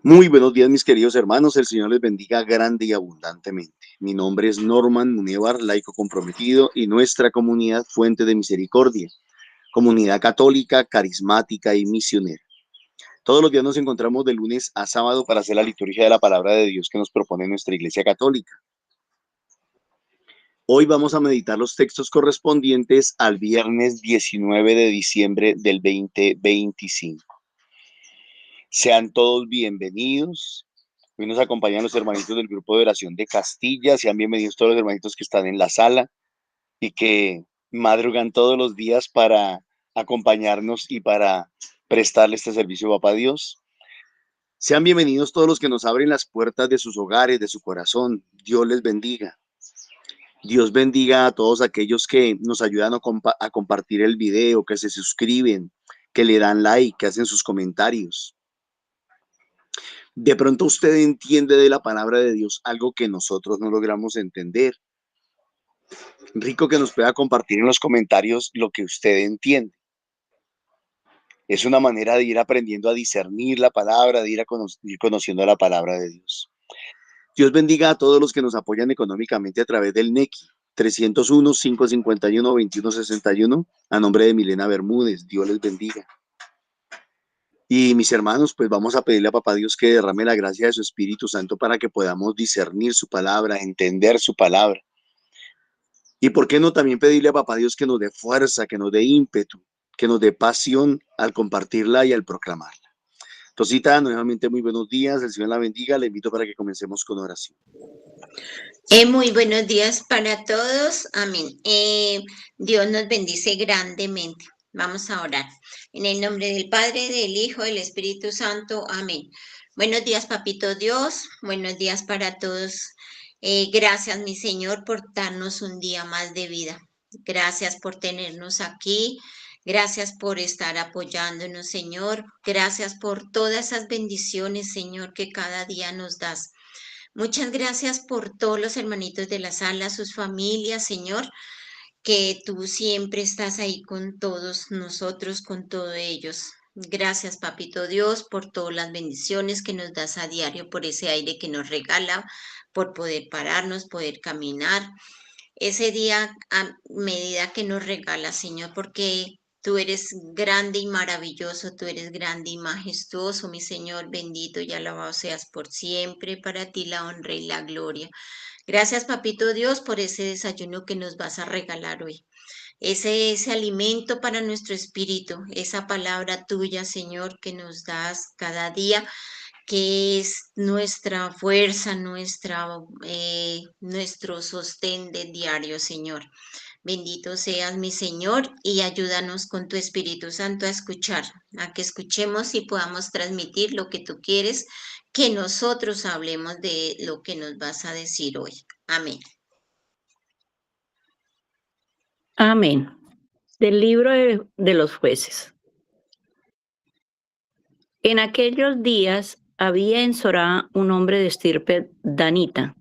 Muy buenos días, mis queridos hermanos. El Señor les bendiga grande y abundantemente. Mi nombre es Norman Munevar, laico comprometido, y nuestra comunidad Fuente de Misericordia, comunidad católica, carismática y misionera. Todos los días nos encontramos de lunes a sábado para hacer la liturgia de la palabra de Dios que nos propone nuestra Iglesia Católica. Hoy vamos a meditar los textos correspondientes al viernes 19 de diciembre del 2025. Sean todos bienvenidos. Hoy nos acompañan los hermanitos del grupo de oración de Castilla. Sean bienvenidos todos los hermanitos que están en la sala y que madrugan todos los días para acompañarnos y para prestarle este servicio, papá Dios. Sean bienvenidos todos los que nos abren las puertas de sus hogares, de su corazón. Dios les bendiga. Dios bendiga a todos aquellos que nos ayudan a compartir el video, que se suscriben, que le dan like, que hacen sus comentarios. De pronto usted entiende de la palabra de Dios algo que nosotros no logramos entender. Rico que nos pueda compartir en los comentarios lo que usted entiende. Es una manera de ir aprendiendo a discernir la palabra, de ir conociendo la palabra de Dios. Dios bendiga a todos los que nos apoyan económicamente a través del NECI 301-551-2161 a nombre de Milena Bermúdez. Dios les bendiga. Y mis hermanos, pues vamos a pedirle a Papá Dios que derrame la gracia de su Espíritu Santo para que podamos discernir su palabra, entender su palabra. Y por qué no también pedirle a Papá Dios que nos dé fuerza, que nos dé ímpetu, que nos dé pasión al compartirla y al proclamarla. Rosita, nuevamente muy buenos días, el Señor la bendiga, le invito para que comencemos con oración. Muy buenos días para todos. Amén. Dios nos bendice grandemente. Vamos a orar. En el nombre del Padre, del Hijo, del Espíritu Santo. Amén. Buenos días, Papito Dios. Buenos días para todos. Gracias, mi Señor, por darnos un día más de vida. Gracias por tenernos aquí. Gracias por estar apoyándonos, Señor. Gracias por todas esas bendiciones, Señor, que cada día nos das. Muchas gracias por todos los hermanitos de la sala, sus familias, Señor, que tú siempre estás ahí con todos nosotros, con todos ellos. Gracias, Papito Dios, por todas las bendiciones que nos das a diario, por ese aire que nos regala, por poder pararnos, poder caminar. Ese día a medida que nos regala, Señor, porque tú eres grande y maravilloso, tú eres grande y majestuoso, mi Señor, bendito y alabado seas por siempre, para ti la honra y la gloria. Gracias, Papito Dios, por ese desayuno que nos vas a regalar hoy. Ese alimento para nuestro espíritu, esa palabra tuya, Señor, que nos das cada día, que es nuestra fuerza, nuestro sostén de diario, Señor. Bendito seas, mi Señor, y ayúdanos con tu Espíritu Santo a escuchar, a que escuchemos y podamos transmitir lo que tú quieres, que nosotros hablemos de lo que nos vas a decir hoy. Amén. Amén. Del libro de los jueces. En aquellos días había en Sorá un hombre de estirpe danita,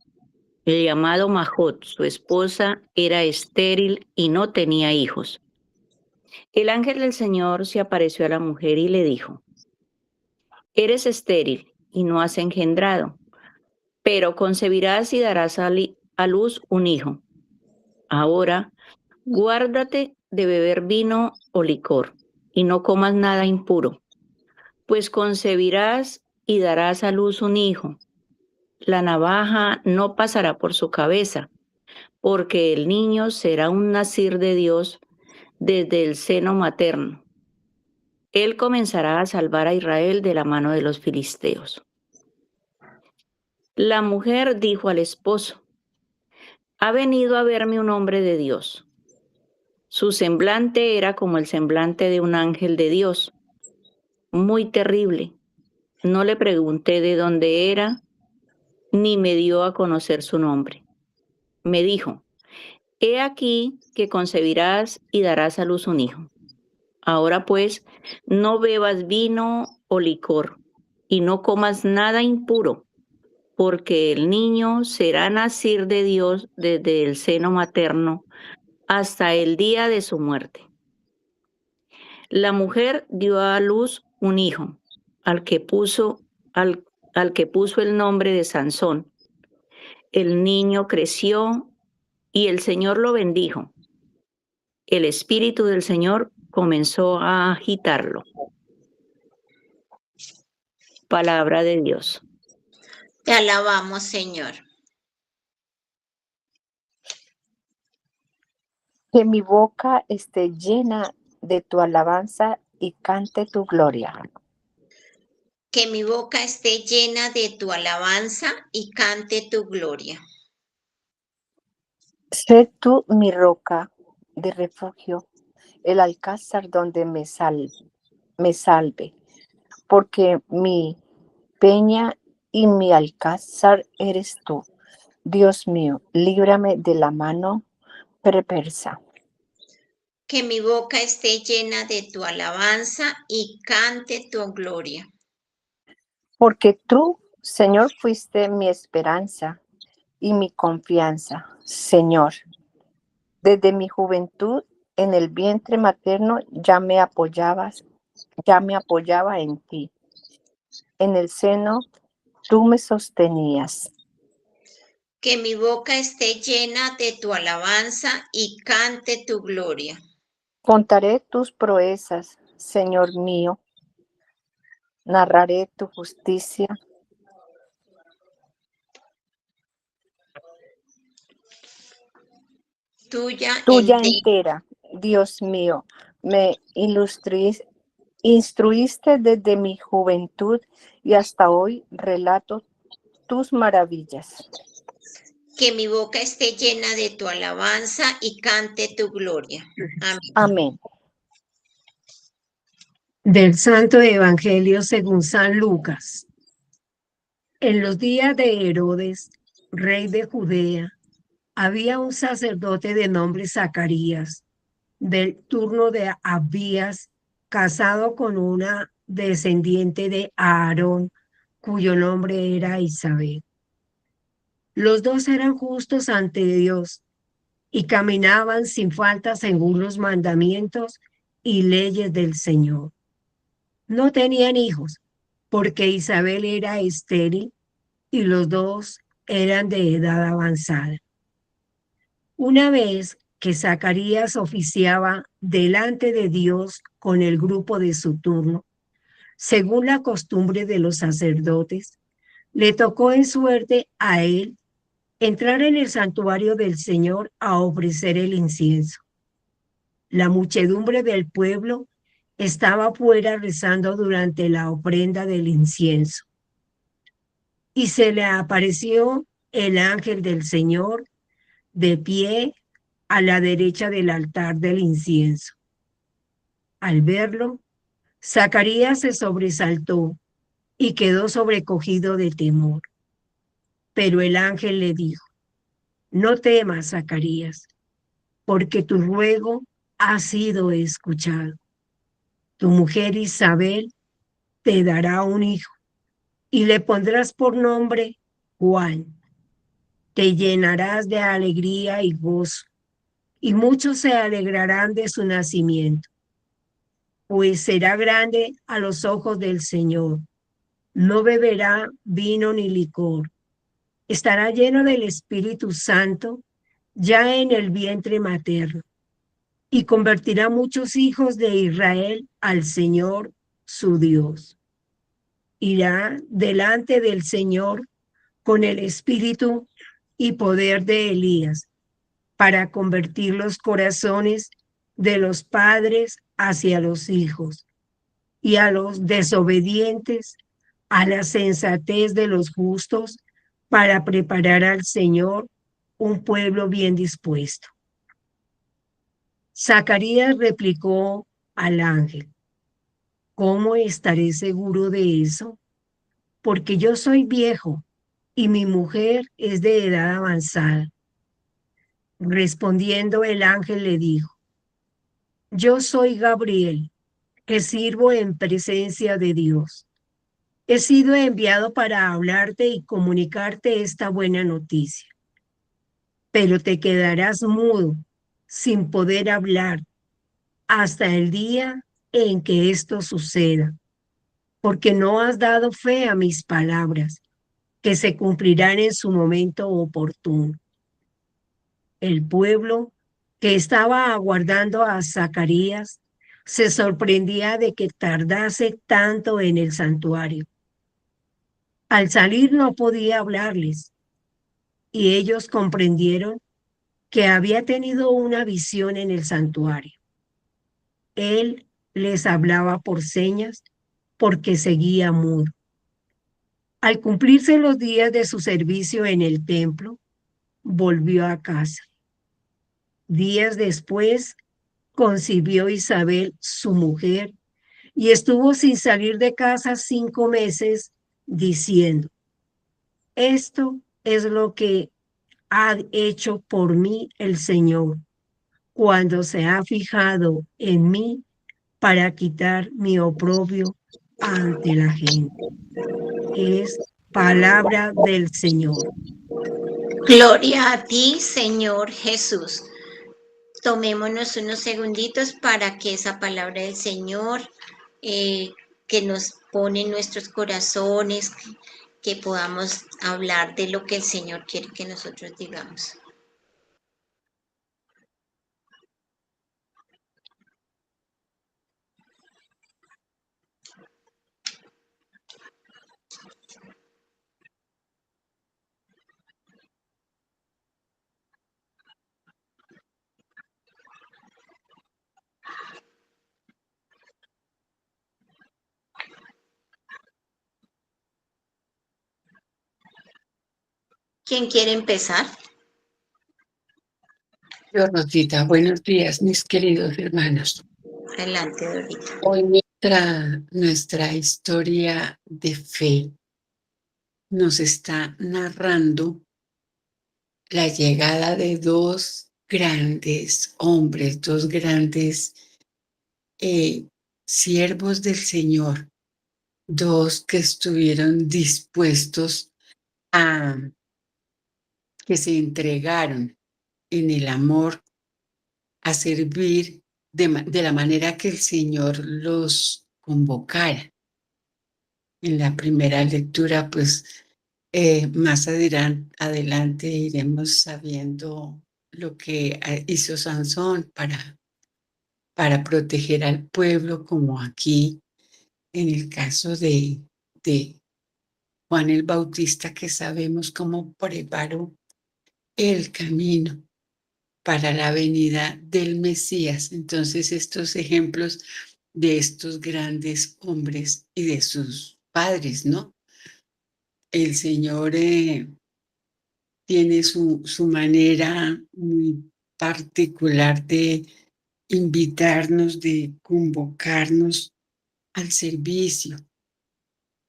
el llamado Majot. Su esposa era estéril y no tenía hijos. El ángel del Señor se apareció a la mujer y le dijo: eres estéril y no has engendrado, pero concebirás y darás a luz un hijo. Ahora, guárdate de beber vino o licor y no comas nada impuro, pues concebirás y darás a luz un hijo. La navaja no pasará por su cabeza, porque el niño será un nazir de Dios desde el seno materno. Él comenzará a salvar a Israel de la mano de los filisteos. La mujer dijo al esposo: ha venido a verme un hombre de Dios. Su semblante era como el semblante de un ángel de Dios, muy terrible. No le pregunté de dónde era, ni me dio a conocer su nombre. Me dijo: he aquí que concebirás y darás a luz un hijo. Ahora pues, no bebas vino o licor, y no comas nada impuro, porque el niño será nazir de Dios desde el seno materno hasta el día de su muerte. La mujer dio a luz un hijo, al que puso al que puso el nombre de Sansón. El niño creció y el Señor lo bendijo. El espíritu del Señor comenzó a agitarlo. Palabra de Dios. Te alabamos, Señor. Que mi boca esté llena de tu alabanza y cante tu gloria. Que mi boca esté llena de tu alabanza y cante tu gloria. Sé tú mi roca de refugio, el alcázar donde me salve, porque mi peña y mi alcázar eres tú. Dios mío, líbrame de la mano perversa. Que mi boca esté llena de tu alabanza y cante tu gloria. Porque tú, Señor, fuiste mi esperanza y mi confianza, Señor. Desde mi juventud en el vientre materno ya me apoyaba en ti. En el seno tú me sostenías. Que mi boca esté llena de tu alabanza y cante tu gloria. Contaré tus proezas, Señor mío. Narraré tu justicia. Tuya Entera, Dios mío. Me instruiste desde mi juventud y hasta hoy relato tus maravillas. Que mi boca esté llena de tu alabanza y cante tu gloria. Amén. Amén. Del Santo Evangelio según San Lucas. En los días de Herodes, rey de Judea, había un sacerdote de nombre Zacarías, del turno de Abías, casado con una descendiente de Aarón, cuyo nombre era Isabel. Los dos eran justos ante Dios y caminaban sin falta según los mandamientos y leyes del Señor. No tenían hijos, porque Isabel era estéril y los dos eran de edad avanzada. Una vez que Zacarías oficiaba delante de Dios con el grupo de su turno, según la costumbre de los sacerdotes, le tocó en suerte a él entrar en el santuario del Señor a ofrecer el incienso. La muchedumbre del pueblo estaba fuera rezando durante la ofrenda del incienso. Y se le apareció el ángel del Señor de pie a la derecha del altar del incienso. Al verlo, Zacarías se sobresaltó y quedó sobrecogido de temor. Pero el ángel le dijo: no temas, Zacarías, porque tu ruego ha sido escuchado. Tu mujer Isabel te dará un hijo y le pondrás por nombre Juan. Te llenarás de alegría y gozo, y muchos se alegrarán de su nacimiento, pues será grande a los ojos del Señor. No beberá vino ni licor. Estará lleno del Espíritu Santo ya en el vientre materno, y convertirá muchos hijos de Israel al Señor su Dios. Irá delante del Señor con el espíritu y poder de Elías, para convertir los corazones de los padres hacia los hijos y a los desobedientes a la sensatez de los justos, para preparar al Señor un pueblo bien dispuesto. Zacarías replicó al ángel: ¿cómo estaré seguro de eso? Porque yo soy viejo y mi mujer es de edad avanzada. Respondiendo el ángel le dijo: yo soy Gabriel, que sirvo en presencia de Dios. He sido enviado para hablarte y comunicarte esta buena noticia. Pero te quedarás mudo, sin poder hablar, hasta el día en que esto suceda, porque no has dado fe a mis palabras, que se cumplirán en su momento oportuno. El pueblo que estaba aguardando a Zacarías se sorprendía de que tardase tanto en el santuario. Al salir no podía hablarles, y ellos comprendieron que había tenido una visión en el santuario. Él les hablaba por señas porque seguía mudo. Al cumplirse los días de su servicio en el templo, volvió a casa. Días después, concibió Isabel, su mujer, y estuvo sin salir de casa 5 meses, diciendo: esto es lo que ha hecho por mí el Señor, cuando se ha fijado en mí para quitar mi oprobio ante la gente. Es palabra del Señor. Gloria a ti, Señor Jesús. Tomémonos unos segunditos para que esa palabra del Señor que nos pone en nuestros corazones, que podamos hablar de lo que el Señor quiere que nosotros digamos. ¿Quién quiere empezar? Yo, Rosita, buenos días, mis queridos hermanos. Adelante, Dorita. Hoy nuestra historia de fe nos está narrando la llegada de dos grandes hombres, dos grandes siervos del Señor, dos que estuvieron dispuestos a, que se entregaron en el amor a servir de la manera que el Señor los convocara. En la primera lectura, pues más adelante iremos sabiendo lo que hizo Sansón para proteger al pueblo, como aquí en el caso de Juan el Bautista, que sabemos cómo preparó el camino para la venida del Mesías. Entonces, estos ejemplos de estos grandes hombres y de sus padres, ¿no? El Señor tiene su manera muy particular de invitarnos, de convocarnos al servicio,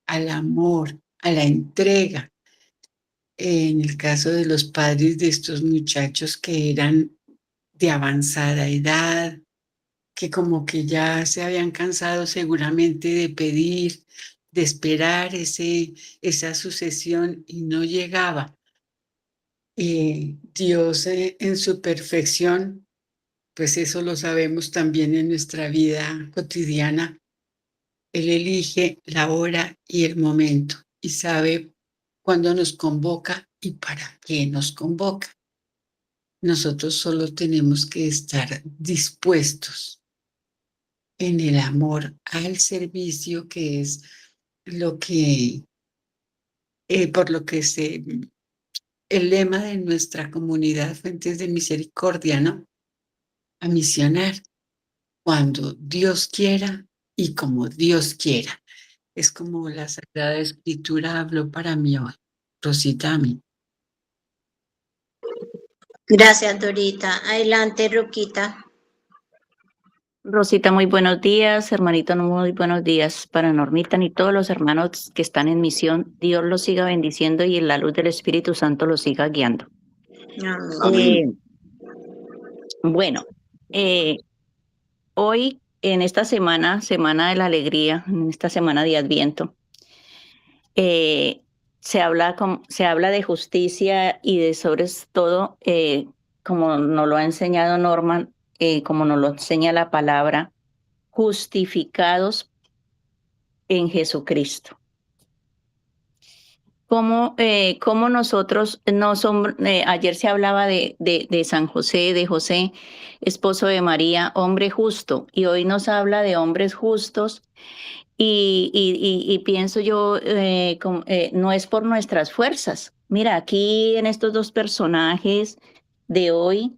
al amor, a la entrega. En el caso de los padres de estos muchachos que eran de avanzada edad, que como que ya se habían cansado seguramente de pedir, de esperar esa sucesión y no llegaba. Dios en su perfección, pues eso lo sabemos también en nuestra vida cotidiana. Él elige la hora y el momento y sabe cuándo nos convoca y para qué nos convoca. Nosotros solo tenemos que estar dispuestos en el amor al servicio, que es lo que, por lo que el lema de nuestra comunidad Fuentes de Misericordia, ¿no? A misionar cuando Dios quiera y como Dios quiera. Es como la Sagrada Escritura habló para mí hoy. Rosita, a mí. Gracias, Dorita. Adelante, Roquita. Rosita, muy buenos días. Hermanito, muy buenos días para Normita y todos los hermanos que están en misión. Dios los siga bendiciendo y en la luz del Espíritu Santo los siga guiando. Amén. Bueno, hoy en esta semana, Semana de la Alegría, en esta semana de Adviento, se habla de justicia y de sobre todo, como nos lo ha enseñado Norman, como nos lo enseña la palabra, justificados en Jesucristo. Cómo nosotros no somos, ayer se hablaba de San José, de José, esposo de María, hombre justo, y hoy nos habla de hombres justos, y pienso yo, no es por nuestras fuerzas. Mira, aquí en estos dos personajes de hoy,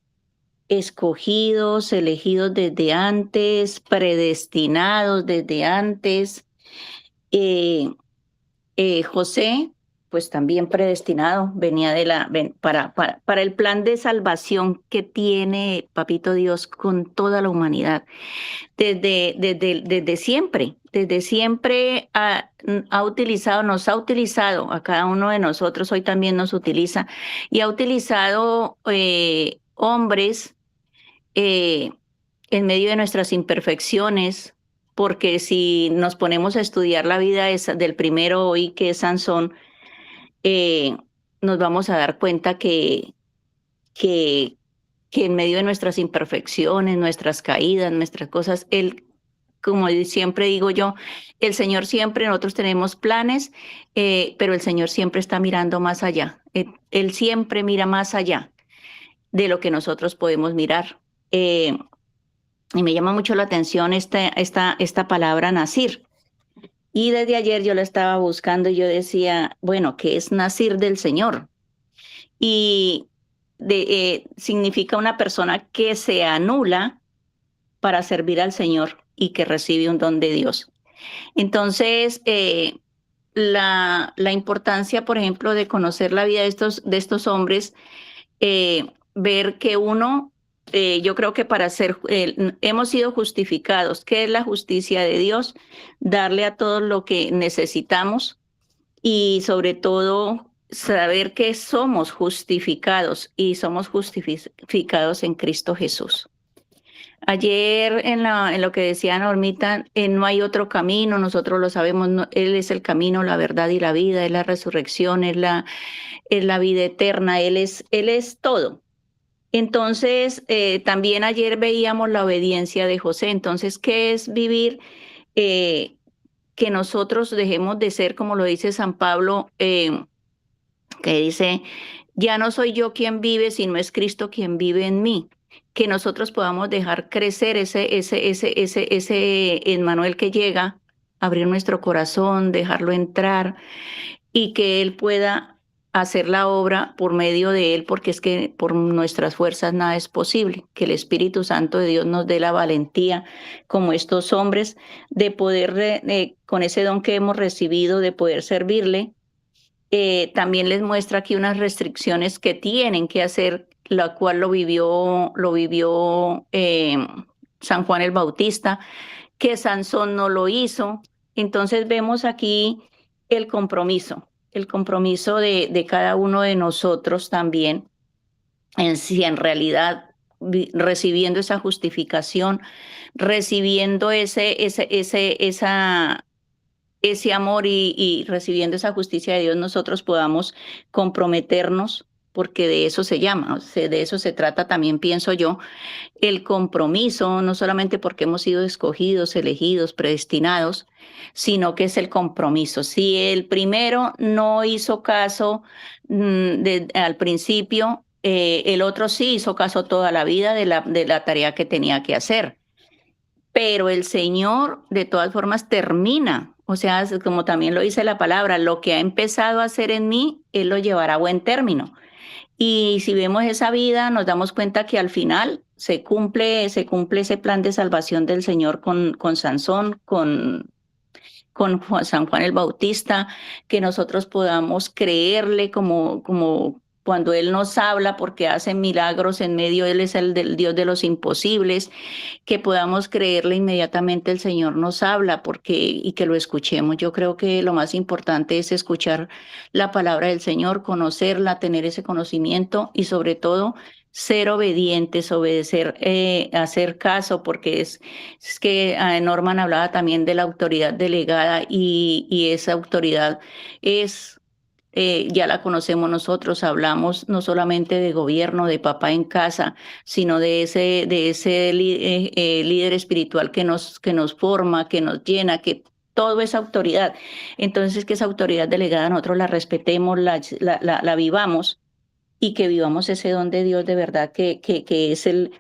escogidos, elegidos desde antes, predestinados desde antes, José, pues también predestinado, venía para el plan de salvación que tiene Papito Dios con toda la humanidad. Desde siempre nos ha utilizado a cada uno de nosotros, hoy también nos utiliza, y ha utilizado hombres en medio de nuestras imperfecciones, porque si nos ponemos a estudiar la vida del primero hoy, que es Sansón, nos vamos a dar cuenta que en medio de nuestras imperfecciones, nuestras caídas, nuestras cosas, él, como siempre digo yo, el Señor siempre, nosotros tenemos planes, pero el Señor siempre está mirando más allá. Él siempre mira más allá de lo que nosotros podemos mirar. Y me llama mucho la atención esta palabra nacir. Y desde ayer yo la estaba buscando y yo decía, bueno, ¿qué es nacir del Señor? Y significa una persona que se anula para servir al Señor y que recibe un don de Dios. Entonces, la importancia, por ejemplo, de conocer la vida de estos hombres, ver que uno, yo creo que para ser, hemos sido justificados. ¿Qué es la justicia de Dios? Darle a todos lo que necesitamos y sobre todo saber que somos justificados y somos justificados en Cristo Jesús. Ayer en lo que decía Normita, no hay otro camino, nosotros lo sabemos, Él es el camino, la verdad y la vida, es la resurrección, es la vida eterna, Él es todo. Entonces, también ayer veíamos la obediencia de José. Entonces, ¿qué es vivir? Que nosotros dejemos de ser, como lo dice San Pablo, que dice, ya no soy yo quien vive, sino es Cristo quien vive en mí. Que nosotros podamos dejar crecer ese Emmanuel que llega, abrir nuestro corazón, dejarlo entrar y que Él pueda hacer la obra por medio de Él, porque es que por nuestras fuerzas nada es posible. Que el Espíritu Santo de Dios nos dé la valentía, como estos hombres, de poder, con ese don que hemos recibido, de poder servirle. También les muestra aquí unas restricciones que tienen que hacer, la cual lo vivió San Juan el Bautista, que Sansón no lo hizo. Entonces vemos aquí el compromiso de cada uno de nosotros también, si en realidad recibiendo esa justificación, recibiendo ese amor y recibiendo esa justicia de Dios, nosotros podamos comprometernos, porque de eso se llama, de eso se trata también, pienso yo, el compromiso, no solamente porque hemos sido escogidos, elegidos, predestinados, sino que es el compromiso. Si el primero no hizo caso al principio, el otro sí hizo caso toda la vida de la tarea que tenía que hacer. Pero el Señor, de todas formas, termina. O sea, como también lo dice la palabra, lo que ha empezado a hacer en mí, Él lo llevará a buen término. Y si vemos esa vida, nos damos cuenta que al final se cumple ese plan de salvación del Señor con Sansón, con San Juan el Bautista, que nosotros podamos creerle como cuando Él nos habla, porque hace milagros en medio, Él es el del Dios de los imposibles, que podamos creerle inmediatamente el Señor nos habla, y que lo escuchemos. Yo creo que lo más importante es escuchar la palabra del Señor, conocerla, tener ese conocimiento y sobre todo ser obedientes, obedecer, hacer caso, porque es que Norman hablaba también de la autoridad delegada y esa autoridad es... ya la conocemos nosotros, hablamos no solamente de gobierno, de papá en casa, sino de ese líder espiritual que nos forma, que nos llena, que todo es autoridad. Entonces, que esa autoridad delegada nosotros la respetemos, la vivamos, y que vivamos ese don de Dios de verdad, que es el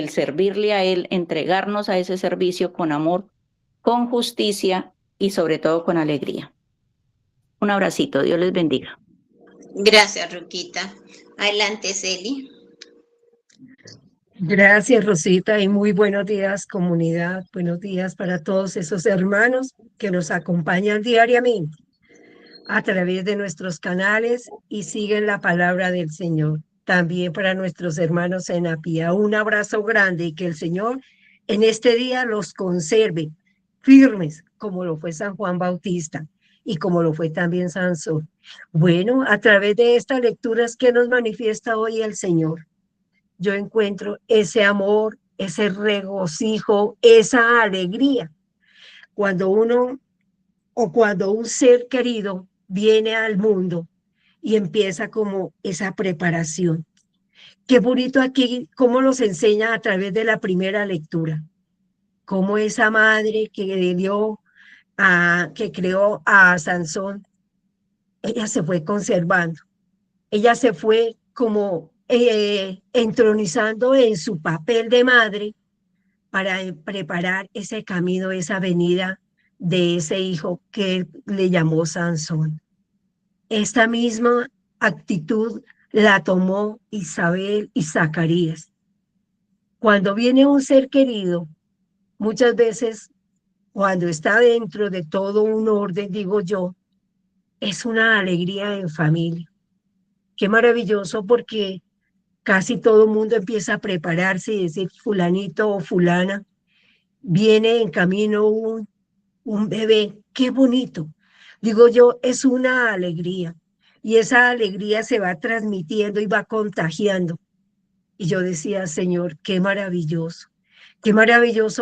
servirle a Él, entregarnos a ese servicio con amor, con justicia y sobre todo con alegría. Un abracito, Dios les bendiga. Gracias, Ruquita. Adelante, Celi. Gracias, Rosita, y muy buenos días, comunidad. Buenos días para todos esos hermanos que nos acompañan diariamente a través de nuestros canales y siguen la palabra del Señor. También para nuestros hermanos en Apia, un abrazo grande y que el Señor en este día los conserve firmes, como lo fue San Juan Bautista y como lo fue también Sansón. Bueno, a través de estas lecturas que nos manifiesta hoy el Señor, yo encuentro ese amor, ese regocijo, esa alegría. Cuando uno o cuando un ser querido viene al mundo y empieza como esa preparación. Qué bonito aquí, cómo nos enseña a través de la primera lectura, cómo esa madre que creó a Sansón, ella se fue conservando, ella se fue como entronizando en su papel de madre para preparar ese camino, esa venida de ese hijo que le llamó Sansón. Esta misma actitud la tomó Isabel y Zacarías. Cuando viene un ser querido, muchas veces cuando está dentro de todo un orden, digo yo, es una alegría en familia. Qué maravilloso porque casi todo el mundo empieza a prepararse y decir fulanito o fulana, viene en camino un bebé, qué bonito. Digo yo, es una alegría y esa alegría se va transmitiendo y va contagiando. Y yo decía, Señor, qué maravilloso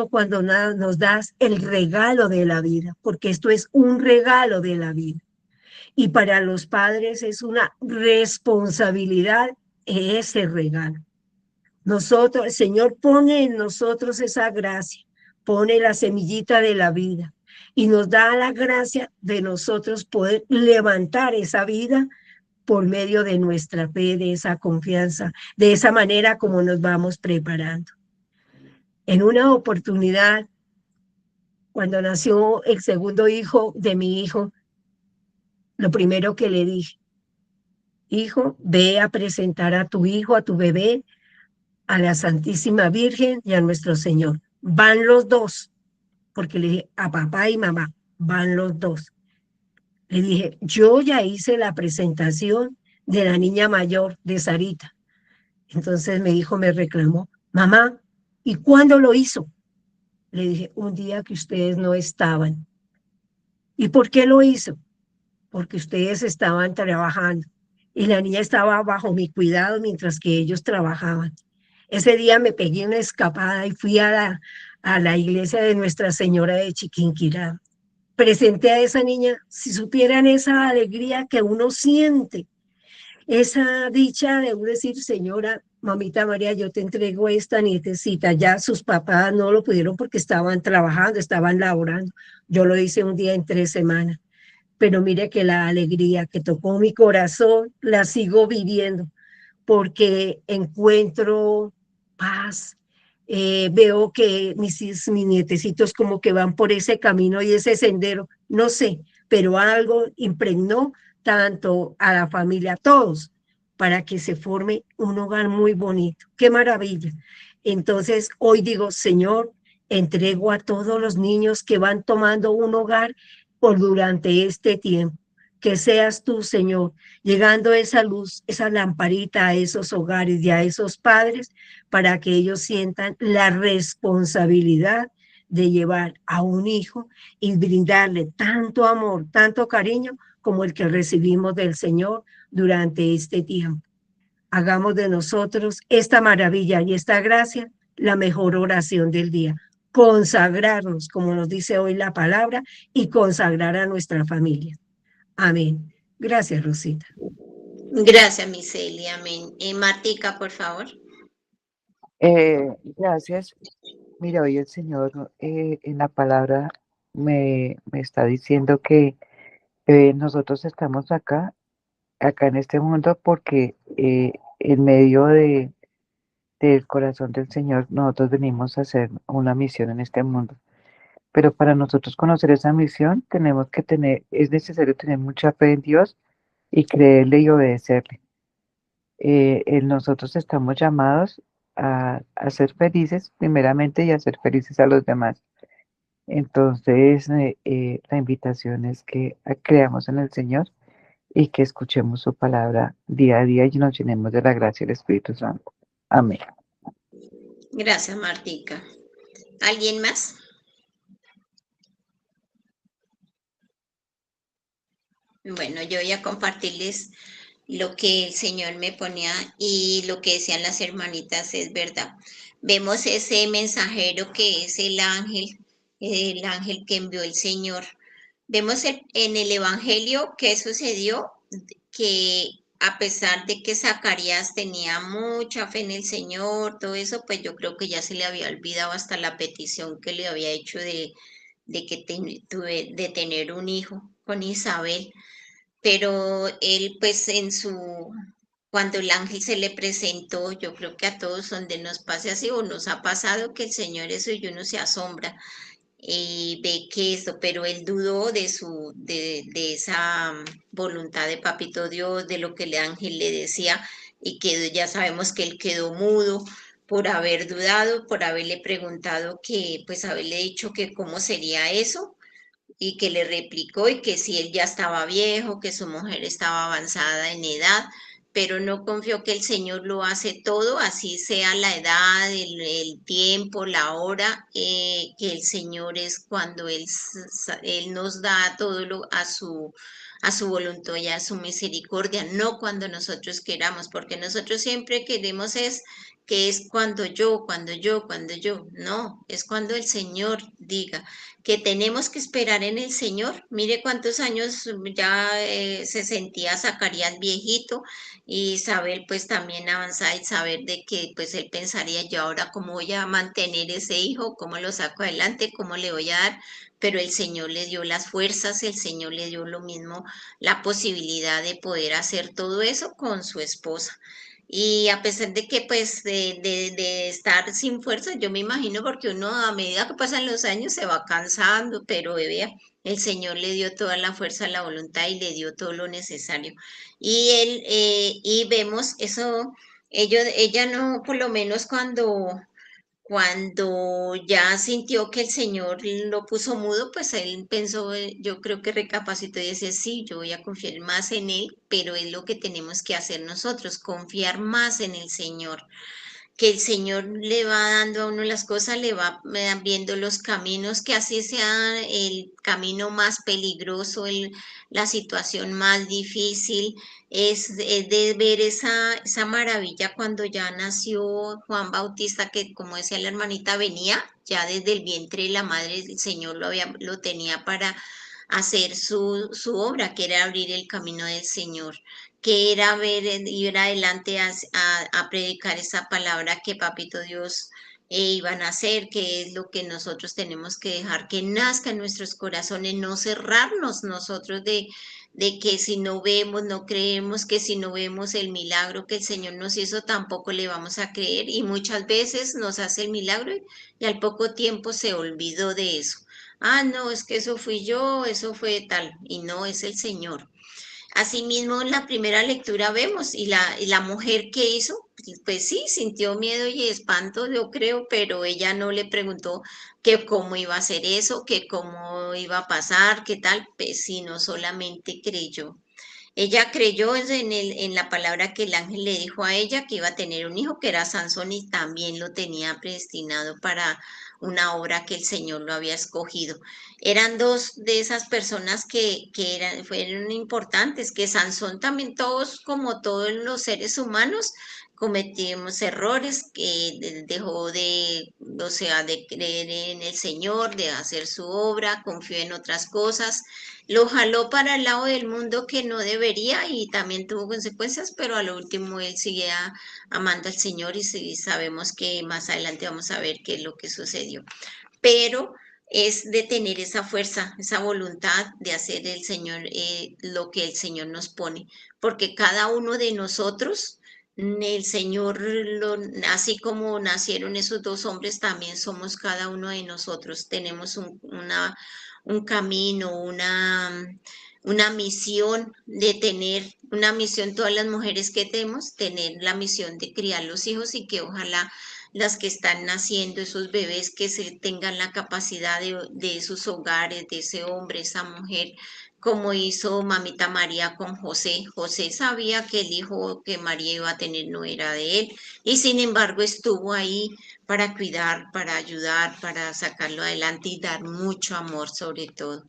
cuando nos das el regalo de la vida, porque esto es un regalo de la vida. Y para los padres es una responsabilidad ese regalo. Nosotros, el Señor pone en nosotros esa gracia, pone la semillita de la vida y nos da la gracia de nosotros poder levantar esa vida por medio de nuestra fe, de esa confianza, de esa manera como nos vamos preparando. En una oportunidad, cuando nació el segundo hijo de mi hijo, lo primero que le dije, hijo, ve a presentar a tu hijo, a tu bebé, a la Santísima Virgen y a nuestro Señor. Van los dos, porque le dije a papá y mamá, van los dos. Le dije, yo ya hice la presentación de la niña mayor, de Sarita. Entonces mi hijo me reclamó, mamá, ¿y cuándo lo hizo? Le dije, un día que ustedes no estaban. ¿Y por qué lo hizo? Porque ustedes estaban trabajando y la niña estaba bajo mi cuidado mientras que ellos trabajaban. Ese día me pegué una escapada y fui a la iglesia de Nuestra Señora de Chiquinquirá. Presenté a esa niña, si supieran esa alegría que uno siente, esa dicha de decir, señora, mamita María, yo te entrego esta nietecita. Ya sus papás no lo pudieron porque estaban trabajando, estaban laborando. Yo lo hice un día en 3 semanas. Pero mire que la alegría que tocó mi corazón la sigo viviendo porque encuentro paz. Veo que mis nietecitos como que van por ese camino y ese sendero, no sé, pero algo impregnó tanto a la familia, a todos, para que se forme un hogar muy bonito. ¡Qué maravilla! Entonces, hoy digo, Señor, entrego a todos los niños que van tomando un hogar por durante este tiempo. Que seas tú, Señor, llegando esa luz, esa lamparita a esos hogares y a esos padres para que ellos sientan la responsabilidad de llevar a un hijo y brindarle tanto amor, tanto cariño como el que recibimos del Señor durante este tiempo. Hagamos de nosotros esta maravilla y esta gracia la mejor oración del día. Consagrarnos, como nos dice hoy la palabra, y consagrar a nuestra familia. Amén. Gracias, Rosita. Gracias, mi Celi, amén. Martica, por favor. Gracias. Mira, hoy el Señor en la palabra me está diciendo que nosotros estamos acá en este mundo porque en medio del corazón del Señor nosotros venimos a hacer una misión en este mundo. Pero para nosotros conocer esa misión es necesario tener mucha fe en Dios y creerle y obedecerle. Nosotros estamos llamados a ser felices primeramente y a ser felices a los demás. Entonces, la invitación es que creamos en el Señor y que escuchemos su palabra día a día y nos llenemos de la gracia del Espíritu Santo. Amén. Gracias, Martica. ¿Alguien más? Bueno, yo voy a compartirles lo que el Señor me ponía y lo que decían las hermanitas es verdad. Vemos ese mensajero que es el ángel que envió el Señor. Vemos en el Evangelio qué sucedió, que a pesar de que Zacarías tenía mucha fe en el Señor, todo eso, pues yo creo que ya se le había olvidado hasta la petición que le había hecho de tener un hijo con Isabel. Pero él pues cuando el ángel se le presentó, yo creo que a todos donde nos pase así o nos ha pasado que el Señor eso y uno se asombra y ve que esto, pero él dudó de esa voluntad de Papito Dios, de lo que el ángel le decía, y que ya sabemos que él quedó mudo por haber dudado, por haberle preguntado pues haberle dicho que cómo sería eso, y que le replicó y que si él ya estaba viejo, que su mujer estaba avanzada en edad, pero no confió que el Señor lo hace todo, así sea la edad, el tiempo, la hora, que el Señor es cuando Él nos da todo a su voluntad y a su misericordia, no cuando nosotros queramos, porque nosotros siempre queremos que es cuando yo, no, es cuando el Señor diga que tenemos que esperar en el Señor. Mire cuántos años ya se sentía Zacarías viejito y Isabel pues también avanzada y saber de que pues él pensaría yo ahora cómo voy a mantener ese hijo, cómo lo saco adelante, cómo le voy a dar, pero el Señor le dio las fuerzas, el Señor le dio lo mismo, la posibilidad de poder hacer todo eso con su esposa. Y a pesar de que pues de estar sin fuerza, yo me imagino porque uno a medida que pasan los años se va cansando, pero vea, el Señor le dio toda la fuerza, la voluntad y le dio todo lo necesario. Y vemos eso, ella no, por lo menos cuando ya sintió que el Señor lo puso mudo, pues él pensó, yo creo que recapacitó y decía, sí, yo voy a confiar más en Él, pero es lo que tenemos que hacer nosotros, confiar más en el Señor, que el Señor le va dando a uno las cosas, le va viendo los caminos, que así sea el camino más peligroso, la situación más difícil, es de ver esa maravilla cuando ya nació Juan Bautista, que como decía la hermanita, venía ya desde el vientre de la madre, el Señor lo tenía para hacer su obra, que era abrir el camino del Señor, que era ir adelante a predicar esa palabra que Papito Dios iban a hacer, que es lo que nosotros tenemos que dejar que nazca en nuestros corazones, no cerrarnos nosotros de que si no vemos, no creemos, que si no vemos el milagro que el Señor nos hizo, tampoco le vamos a creer y muchas veces nos hace el milagro y al poco tiempo se olvidó de eso. Ah, no, es que eso fui yo, eso fue tal, y no es el Señor. Asimismo, en la primera lectura vemos, y la mujer que hizo, pues sí, sintió miedo y espanto, yo creo, pero ella no le preguntó que cómo iba a hacer eso, que cómo iba a pasar, qué tal, pues sino solamente creyó. Ella creyó en la palabra que el ángel le dijo a ella que iba a tener un hijo que era Sansón y también lo tenía predestinado para una obra que el Señor lo había escogido. Eran dos de esas personas fueron importantes, que Sansón también todos, como todos los seres humanos, cometimos errores, que dejó o sea, de creer en el Señor, de hacer su obra, confió en otras cosas, lo jaló para el lado del mundo que no debería y también tuvo consecuencias, pero a lo último él sigue amando al Señor y sí, sabemos que más adelante vamos a ver qué es lo que sucedió. Pero es de tener esa fuerza, esa voluntad de hacer el Señor lo que el Señor nos pone, porque cada uno de nosotros, el Señor, así como nacieron esos dos hombres, también somos cada uno de nosotros, tenemos un camino, una misión de tener, una misión, todas las mujeres que tenemos, tener la misión de criar los hijos y que ojalá las que están naciendo, esos bebés que se tengan la capacidad de esos hogares, de ese hombre, esa mujer, como hizo Mamita María con José. José sabía que el hijo que María iba a tener no era de él y sin embargo estuvo ahí para cuidar, para ayudar, para sacarlo adelante y dar mucho amor sobre todo,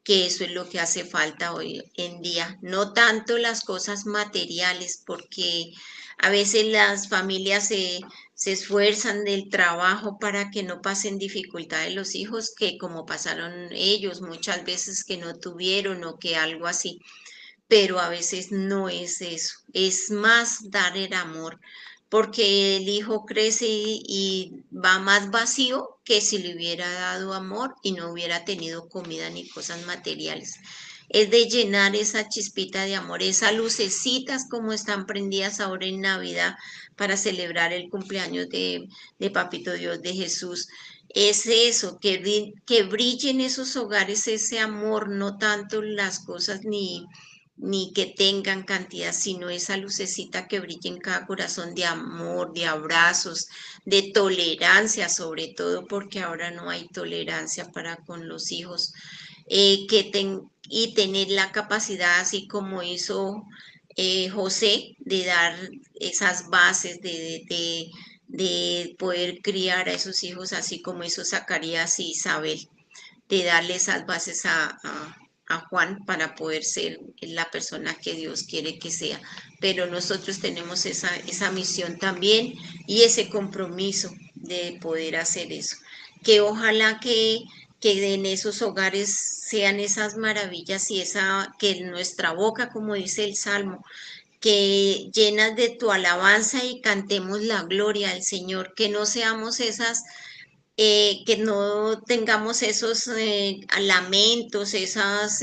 que eso es lo que hace falta hoy en día, no tanto las cosas materiales, porque a veces las familias se esfuerzan del trabajo para que no pasen dificultades los hijos, que como pasaron ellos muchas veces que no tuvieron o que algo así, pero a veces no es eso, es más dar el amor, porque el hijo crece y va más vacío que si le hubiera dado amor y no hubiera tenido comida ni cosas materiales. Es de llenar esa chispita de amor, esas lucecitas como están prendidas ahora en Navidad para celebrar el cumpleaños de Papito Dios, de Jesús. Es eso, que brillen esos hogares ese amor, no tanto las cosas ni que tengan cantidad, sino esa lucecita que brilla en cada corazón de amor, de abrazos, de tolerancia, sobre todo porque ahora no hay tolerancia para con los hijos, y tener la capacidad, así como hizo José, de dar esas bases, de poder criar a esos hijos, así como hizo Zacarías y Isabel, de darle esas bases a Juan para poder ser la persona que Dios quiere que sea. Pero nosotros tenemos esa misión también y ese compromiso de poder hacer eso. Que ojalá que en esos hogares sean esas maravillas y que en nuestra boca, como dice el Salmo, que llenas de tu alabanza y cantemos la gloria al Señor, que no seamos que no tengamos esos lamentos, esas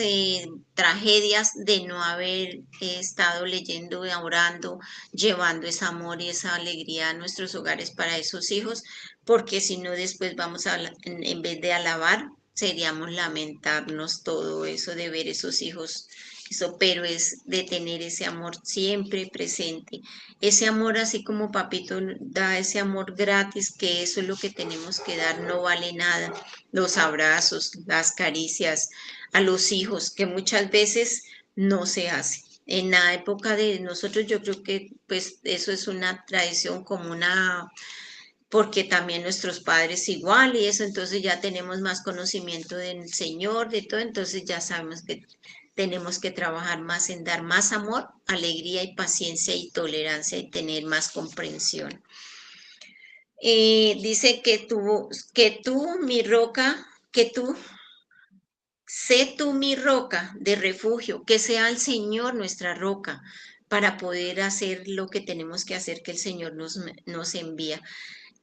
tragedias de no haber estado leyendo, orando, llevando ese amor y esa alegría a nuestros hogares para esos hijos, porque si no después vamos en vez de alabar, seríamos lamentarnos todo eso de ver esos hijos. Eso, pero es de tener ese amor siempre presente, ese amor así como Papito da ese amor gratis, que eso es lo que tenemos que dar, no vale nada, los abrazos, las caricias a los hijos, que muchas veces no se hace. En la época de nosotros yo creo que pues eso es una tradición como porque también nuestros padres igual y eso, entonces ya tenemos más conocimiento del Señor, de todo, entonces ya sabemos que tenemos que trabajar más en dar más amor, alegría y paciencia y tolerancia y tener más comprensión. Dice que tú, mi roca, sé tú mi roca de refugio, que sea el Señor nuestra roca para poder hacer lo que tenemos que hacer, que el Señor nos envía.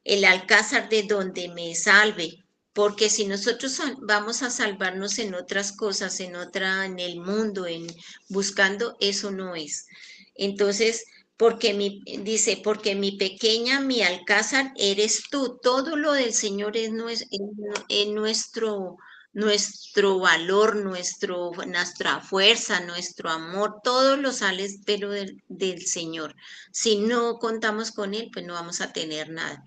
El alcázar de donde me salve, porque si nosotros vamos a salvarnos en otras cosas, en el mundo, buscando, eso no es. Entonces, dice, porque mi pequeña, mi alcázar eres tú. Todo lo del Señor es nuestro valor, nuestra fuerza, nuestro amor, todo lo sale pero del Señor. Si no contamos con Él, pues no vamos a tener nada.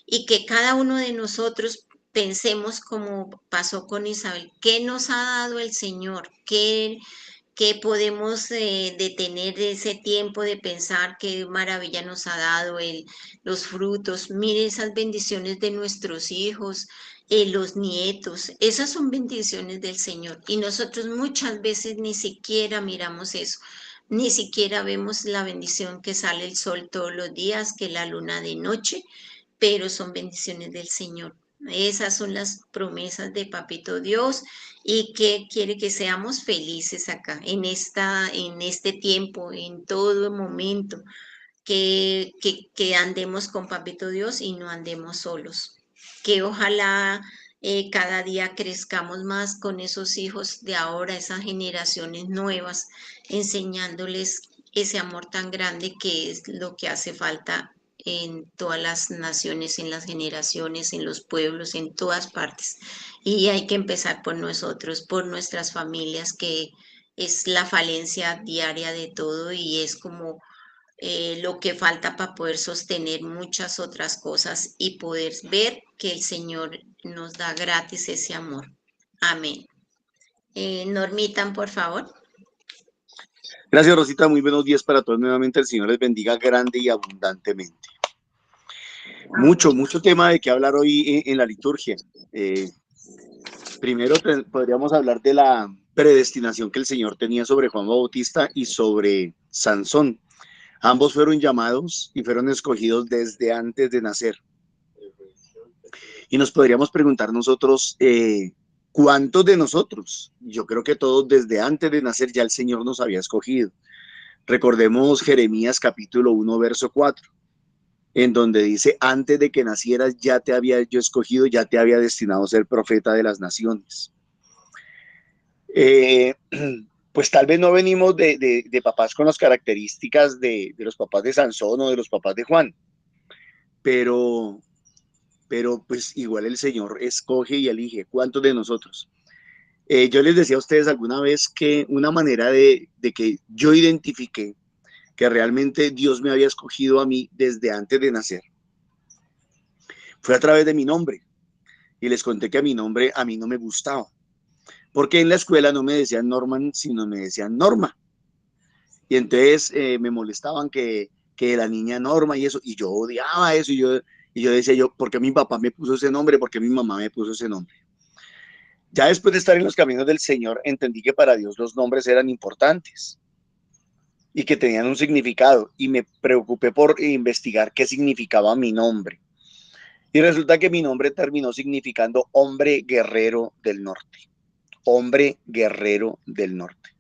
Y que cada uno de nosotros pensemos como pasó con Isabel, ¿qué nos ha dado el Señor? ¿Qué podemos detener ese tiempo de pensar qué maravilla nos ha dado los frutos? Mire esas bendiciones de nuestros hijos, los nietos, esas son bendiciones del Señor. Y nosotros muchas veces ni siquiera miramos eso. Ni siquiera vemos la bendición que sale el sol todos los días, que la luna de noche, pero son bendiciones del Señor. Esas son las promesas de Papito Dios y que quiere que seamos felices acá, en este tiempo, en todo momento, que andemos con Papito Dios y no andemos solos. Que ojalá cada día crezcamos más con esos hijos de ahora, esas generaciones nuevas, enseñándoles ese amor tan grande que es lo que hace falta en todas las naciones, en las generaciones, en los pueblos, en todas partes. Y hay que empezar por nosotros, por nuestras familias, que es la falencia diaria de todo y es como lo que falta para poder sostener muchas otras cosas y poder ver que el Señor nos da gratis ese amor. Amén. Normitan, por favor. Gracias, Rosita. Muy buenos días para todos nuevamente. El Señor les bendiga grande y abundantemente. Mucho tema de qué hablar hoy en la liturgia. Primero podríamos hablar de la predestinación que el Señor tenía sobre Juan Bautista y sobre Sansón. Ambos fueron llamados y fueron escogidos desde antes de nacer. Y nos podríamos preguntar nosotros, ¿cuántos de nosotros? Yo creo que todos desde antes de nacer ya el Señor nos había escogido. Recordemos Jeremías capítulo 1, verso 4, en donde dice, antes de que nacieras ya te había yo escogido, ya te había destinado a ser profeta de las naciones. Pues tal vez no venimos de papás con las características de los papás de Sansón o de los papás de Juan, pero pues igual el Señor escoge y elige. ¿Cuántos de nosotros? Yo les decía a ustedes alguna vez que una manera de que yo identifiqué que realmente Dios me había escogido a mí desde antes de nacer fue a través de mi nombre. Y les conté que a mi nombre a mí no me gustaba, porque en la escuela no me decían Norman, sino me decían Norma. Y entonces me molestaban que la niña Norma y eso, y yo odiaba eso, y yo decía yo, ¿por qué mi papá me puso ese nombre? ¿Por qué mi mamá me puso ese nombre? Ya después de estar en los caminos del Señor, entendí que para Dios los nombres eran importantes y que tenían un significado, y me preocupé por investigar qué significaba mi nombre. Y resulta que mi nombre terminó significando hombre guerrero del norte. Hombre guerrero del norte.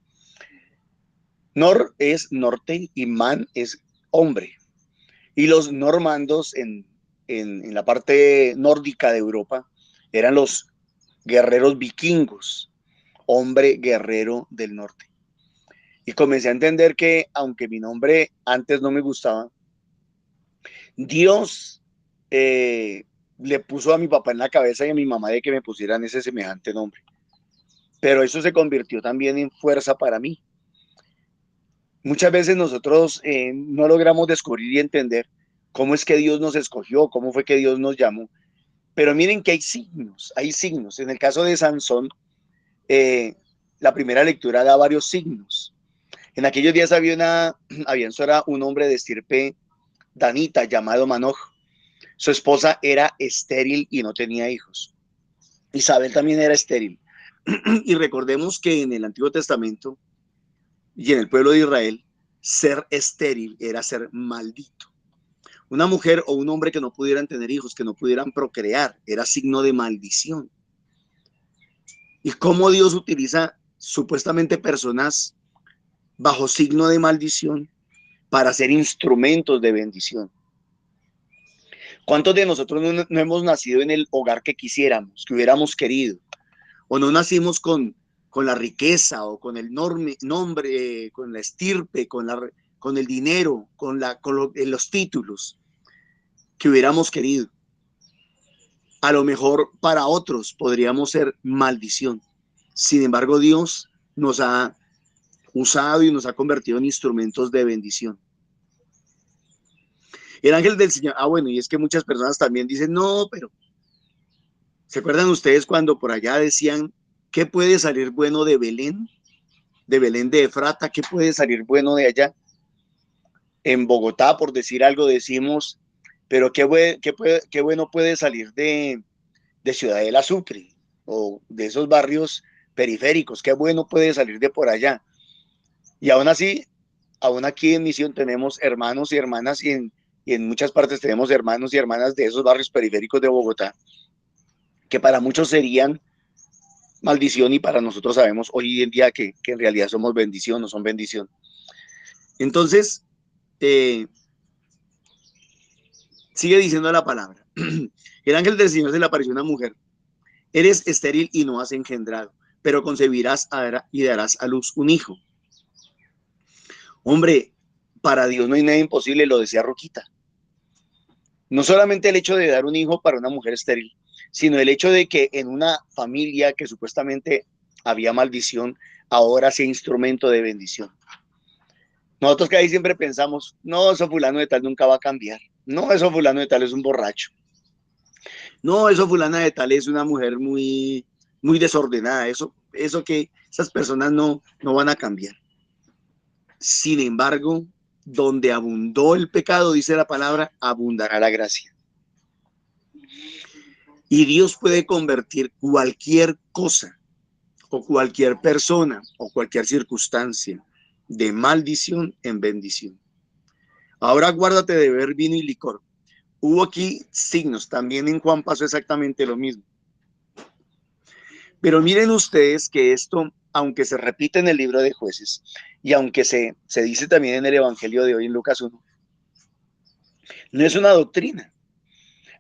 Nor es norte y man es hombre. Y los normandos en la parte nórdica de Europa eran los guerreros vikingos, hombre guerrero del norte. Y comencé a entender que aunque mi nombre antes no me gustaba, Dios le puso a mi papá en la cabeza y a mi mamá de que me pusieran ese semejante nombre. Pero eso se convirtió también en fuerza para mí. Muchas veces nosotros no logramos descubrir y entender cómo es que Dios nos escogió, cómo fue que Dios nos llamó. Pero miren que hay signos, hay signos. En el caso de Sansón, la primera lectura da varios signos. En aquellos días había en Sora un hombre de estirpe danita llamado Manoch. Su esposa era estéril y no tenía hijos. Isabel también era estéril. Y recordemos que en el Antiguo Testamento y en el pueblo de Israel, ser estéril era ser maldito. Una mujer o un hombre que no pudieran tener hijos, que no pudieran procrear, era signo de maldición. Y cómo Dios utiliza supuestamente personas bajo signo de maldición para ser instrumentos de bendición. ¿Cuántos de nosotros no hemos nacido en el hogar que quisiéramos, que hubiéramos querido? O no nacimos con la riqueza o con el nombre, con la estirpe, con el dinero, con los títulos que hubiéramos querido. A lo mejor para otros podríamos ser maldición. Sin embargo, Dios nos ha usado y nos ha convertido en instrumentos de bendición. El ángel del Señor, bueno, y es que muchas personas también dicen, no, pero ¿se acuerdan ustedes cuando por allá decían, ¿qué puede salir bueno de Belén? De Belén de Efrata, ¿qué puede salir bueno de allá? En Bogotá, por decir algo, decimos, pero qué bueno puede salir de Ciudadela Sucre o de esos barrios periféricos, qué bueno puede salir de por allá. Y aún así, aún aquí en Misión tenemos hermanos y hermanas y en muchas partes tenemos hermanos y hermanas de esos barrios periféricos de Bogotá, que para muchos serían maldición y para nosotros sabemos hoy en día que en realidad somos bendición, no son bendición. Entonces, sigue diciendo la palabra. El ángel del Señor se le apareció a una mujer Eres estéril y no has engendrado, pero concebirás y darás a luz un hijo. Hombre, para Dios no hay nada imposible, lo decía Roquita. No solamente el hecho de dar un hijo para una mujer estéril, sino el hecho de que en una familia que supuestamente había maldición, ahora sea instrumento de bendición. Nosotros que ahí siempre pensamos, no, eso fulano de tal nunca va a cambiar. No, eso fulano de tal es un borracho. No, eso fulana de tal es una mujer muy, muy desordenada. Eso que esas personas no van a cambiar. Sin embargo, donde abundó el pecado, dice la palabra, abundará la gracia. Y Dios puede convertir cualquier cosa o cualquier persona o cualquier circunstancia de maldición en bendición. Ahora guárdate de beber vino y licor. Hubo aquí signos, también en Juan pasó exactamente lo mismo. Pero miren ustedes que esto, aunque se repite en el libro de Jueces y aunque se dice también en el Evangelio de hoy en Lucas 1, no es una doctrina.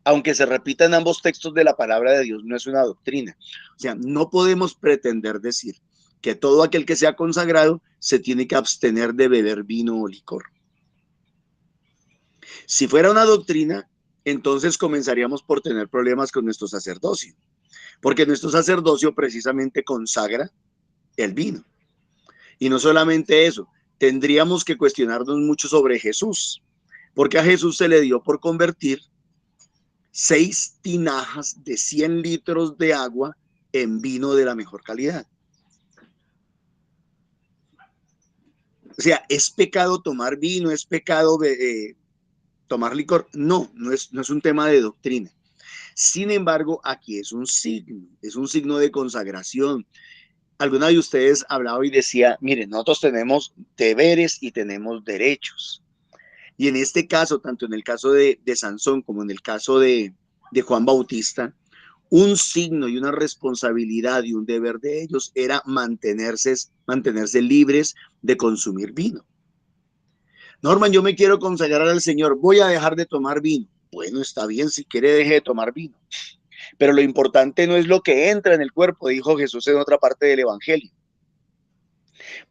Aunque se repita en ambos textos de la palabra de Dios, no es una doctrina. O sea, no podemos pretender decir que todo aquel que sea consagrado se tiene que abstener de beber vino o licor. Si fuera una doctrina, entonces comenzaríamos por tener problemas con nuestro sacerdocio, porque nuestro sacerdocio precisamente consagra el vino. Y no solamente eso, tendríamos que cuestionarnos mucho sobre Jesús, porque a Jesús se le dio por convertir 6 tinajas de 100 litros de agua en vino de la mejor calidad. O sea, ¿es pecado tomar vino? ¿Es pecado tomar licor? No es un tema de doctrina. Sin embargo, aquí es un signo de consagración. Alguna de ustedes hablaba y decía, miren, nosotros tenemos deberes y tenemos derechos. Y en este caso, tanto en el caso de Sansón como en el caso de Juan Bautista, un signo y una responsabilidad y un deber de ellos era mantenerse libres de consumir vino. Norman, yo me quiero consagrar al Señor, voy a dejar de tomar vino. Bueno, está bien, si quiere deje de tomar vino. Pero lo importante no es lo que entra en el cuerpo, dijo Jesús en otra parte del Evangelio.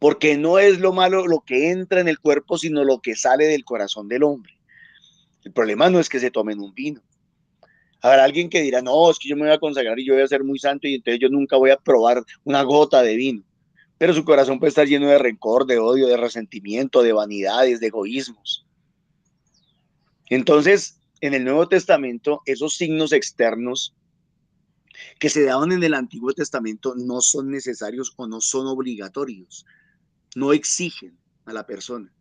Porque no es lo malo lo que entra en el cuerpo, sino lo que sale del corazón del hombre. El problema no es que se tomen un vino. Habrá alguien que dirá, no, es que yo me voy a consagrar y yo voy a ser muy santo y entonces yo nunca voy a probar una gota de vino. Pero su corazón puede estar lleno de rencor, de odio, de resentimiento, de vanidades, de egoísmos. Entonces, en el Nuevo Testamento, esos signos externos que se daban en el Antiguo Testamento no son necesarios o no son obligatorios. No exigen a la persona.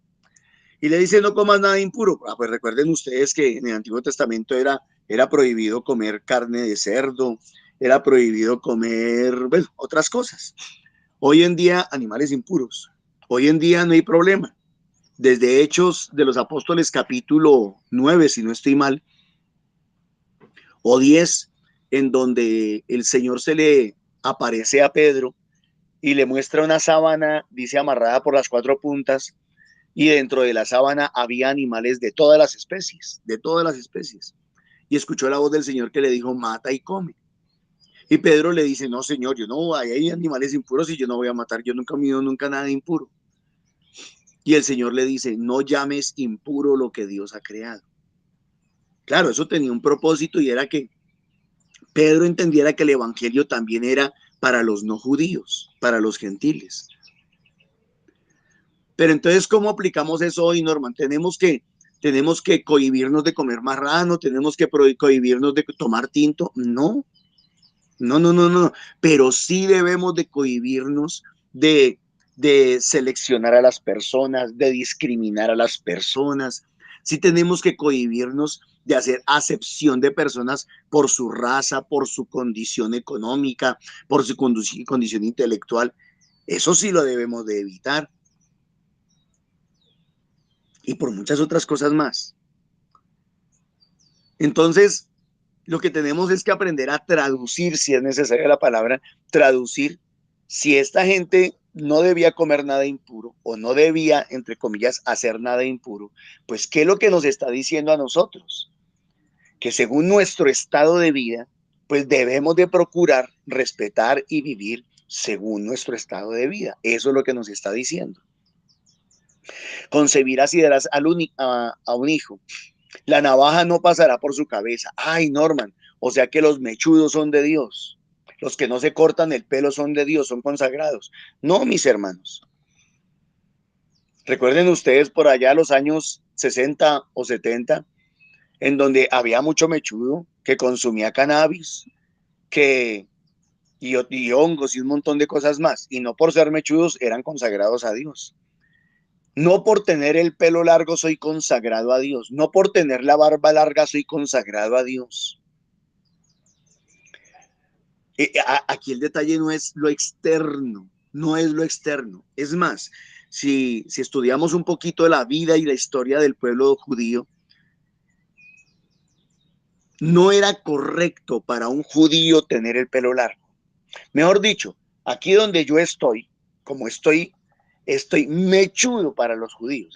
Y le dice, no comas nada impuro. Pues recuerden ustedes que en el Antiguo Testamento era prohibido comer carne de cerdo, era prohibido comer, bueno, otras cosas. Hoy en día, animales impuros. Hoy en día no hay problema. Desde Hechos de los Apóstoles, capítulo 9, si no estoy mal, o 10, en donde el Señor se le aparece a Pedro y le muestra una sábana, dice, amarrada por las 4 puntas, y dentro de la sábana había animales de todas las especies, Y escuchó la voz del Señor que le dijo, mata y come. Y Pedro le dice, no, Señor, yo no, hay animales impuros y yo no voy a matar, yo nunca he comido nunca nada impuro. Y el Señor le dice, no llames impuro lo que Dios ha creado. Claro, eso tenía un propósito y era que Pedro entendiera que el evangelio también era para los no judíos, para los gentiles. Pero entonces, ¿cómo aplicamos eso hoy, Norman? Tenemos que cohibirnos de comer marrano, tenemos que cohibirnos de tomar tinto. No. Pero sí debemos de cohibirnos de seleccionar a las personas, de discriminar a las personas. Sí tenemos que cohibirnos de hacer acepción de personas por su raza, por su condición económica, por su condición intelectual. Eso sí lo debemos de evitar. Y por muchas otras cosas más. Entonces, lo que tenemos es que aprender a traducir, si es necesaria la palabra, traducir. Si esta gente no debía comer nada impuro o no debía, entre comillas, hacer nada impuro, pues ¿qué es lo que nos está diciendo a nosotros? Que según nuestro estado de vida, pues debemos de procurar respetar y vivir según nuestro estado de vida. Eso es lo que nos está diciendo. Concebirás y darás a un hijo. La navaja no pasará por su cabeza. Ay, Norman, o sea que los mechudos son de Dios. Los que no se cortan el pelo son de Dios, son consagrados. No, mis hermanos. Recuerden ustedes por allá los años 60 o 70, en donde había mucho mechudo que consumía cannabis, y hongos y un montón de cosas más. Y no por ser mechudos eran consagrados a Dios. No por tener el pelo largo soy consagrado a Dios. No por tener la barba larga soy consagrado a Dios. Aquí el detalle no es lo externo, no es lo externo. Es más, si estudiamos un poquito de la vida y la historia del pueblo judío, no era correcto para un judío tener el pelo largo. Mejor dicho, aquí donde yo estoy, como estoy mechudo para los judíos.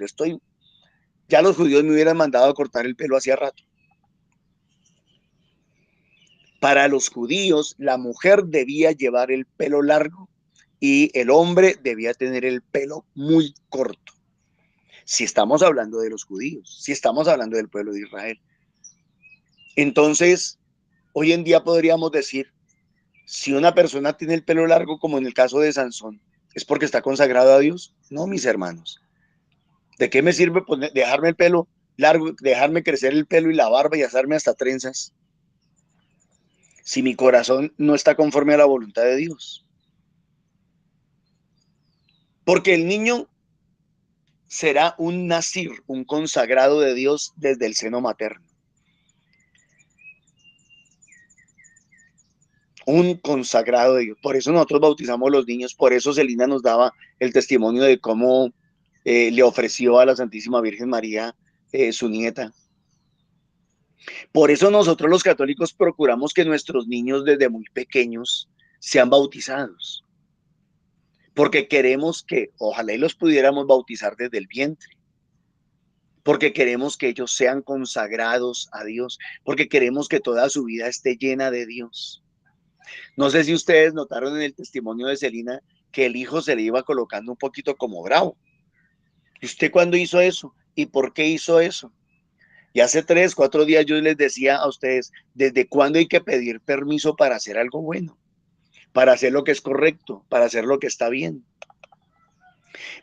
Ya los judíos me hubieran mandado a cortar el pelo hacía rato. Para los judíos, la mujer debía llevar el pelo largo y el hombre debía tener el pelo muy corto. Si estamos hablando de los judíos, si estamos hablando del pueblo de Israel. Entonces, hoy en día podríamos decir, si una persona tiene el pelo largo, como en el caso de Sansón, ¿es porque está consagrado a Dios? No, mis hermanos. ¿De qué me sirve dejarme el pelo largo, dejarme crecer el pelo y la barba y hacerme hasta trenzas, si mi corazón no está conforme a la voluntad de Dios? Porque el niño será un nazir, un consagrado de Dios desde el seno materno. Un consagrado de Dios. Por eso nosotros bautizamos a los niños, por eso Celina nos daba el testimonio de cómo le ofreció a la Santísima Virgen María su nieta. Por eso nosotros los católicos procuramos que nuestros niños desde muy pequeños sean bautizados. Porque queremos que, ojalá y los pudiéramos bautizar desde el vientre. Porque queremos que ellos sean consagrados a Dios. Porque queremos que toda su vida esté llena de Dios. No sé si ustedes notaron en el testimonio de Celina que el hijo se le iba colocando un poquito como bravo. ¿Y usted cuándo hizo eso? ¿Y por qué hizo eso? Y hace 3, 4 días yo les decía a ustedes, ¿desde cuándo hay que pedir permiso para hacer algo bueno? Para hacer lo que es correcto, para hacer lo que está bien.